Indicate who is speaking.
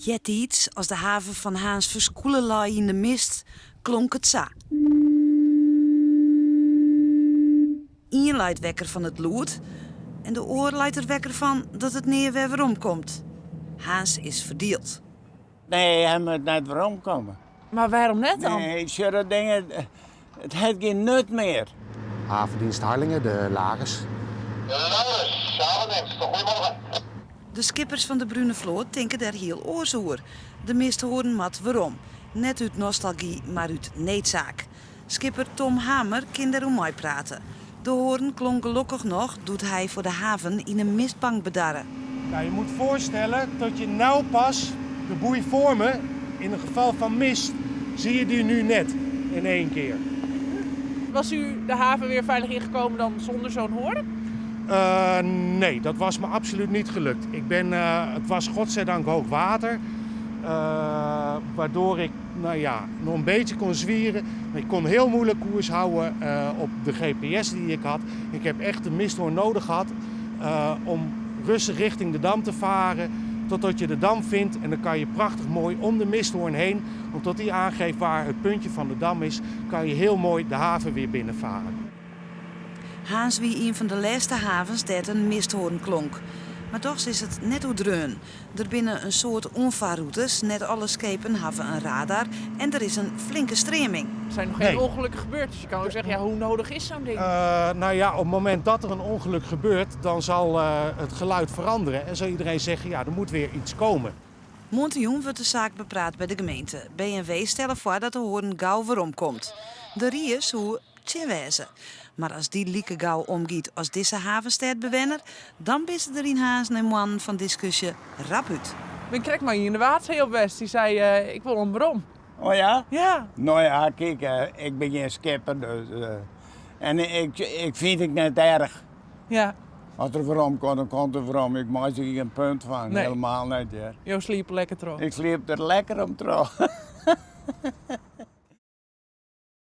Speaker 1: Jet iets als de haven van Haans verskoelen lag in de mist, klonk het za. Ien leidt wekker van het lood en de oor leidt er wekker van dat het neer weer weerom komt. Haans is verdeeld.
Speaker 2: Nee, hij moet net waarom komen.
Speaker 3: Maar waarom net dan?
Speaker 2: Nee, zulke dingen, het heeft geen nut meer.
Speaker 4: Havendienst Harlingen, de lagers.
Speaker 1: De skippers van de Brune Vloot denken daar heel oorzoer. De meeste horen mat waarom. Net uit nostalgie, maar uit needzaak. Skipper Tom Hamer kan daarom mooi praten. De hoorn klonk gelukkig nog, doet hij voor de haven in een mistbank bedarren.
Speaker 5: Nou, je moet voorstellen dat je nou pas de boei vormen, in een geval van mist, zie je die nu net in één keer.
Speaker 3: Was u de haven weer veilig ingekomen dan zonder zo'n hoorn?
Speaker 5: Nee, dat was me absoluut niet gelukt. Het was godzijdank hoog water, waardoor ik nog een beetje kon zwieren. Ik kon heel moeilijk koers houden op de GPS die ik had. Ik heb echt de misthoorn nodig gehad om rustig richting de dam te varen, totdat je de dam vindt. En dan kan je prachtig mooi om de misthoorn heen, omdat die aangeeft waar het puntje van de dam is, kan je heel mooi de haven weer binnenvaren.
Speaker 1: Haans wie een van de laatste havens dat een misthoorn klonk. Maar toch is het net hoe dreun. Er binnen een soort onvaarroutes, net alle schepen hebben een radar en er is een flinke streming.
Speaker 3: Er zijn nog geen ongelukken gebeurd, dus je kan ook zeggen, ja, hoe nodig is zo'n ding?
Speaker 5: Op het moment dat er een ongeluk gebeurt, dan zal het geluid veranderen en zal iedereen zeggen, ja, er moet weer iets komen.
Speaker 1: Montejoen wordt de zaak bepraat bij de gemeente. B&W stellen voor dat de hoorn gauw weerom komt. De Ries hoe wezen. Maar als die lieke gauw omgiet als deze havenstedbewenner, dan is er in Haas een man van discussie rap uit.
Speaker 3: Ik kreeg maar hier in de Waarzee op West, die zei, ik wil een brom.
Speaker 2: Oh ja?
Speaker 3: Ja.
Speaker 2: Nou ja, kijk, ik ben geen skipper, dus, en ik vind het net erg.
Speaker 3: Ja.
Speaker 2: Als er waarom komt, dan komt er waarom. Ik maak er geen punt van,
Speaker 3: Nee.
Speaker 2: helemaal niet. Ja.
Speaker 3: Jo sliep lekker terug.
Speaker 2: Ik sliep er lekker om terug.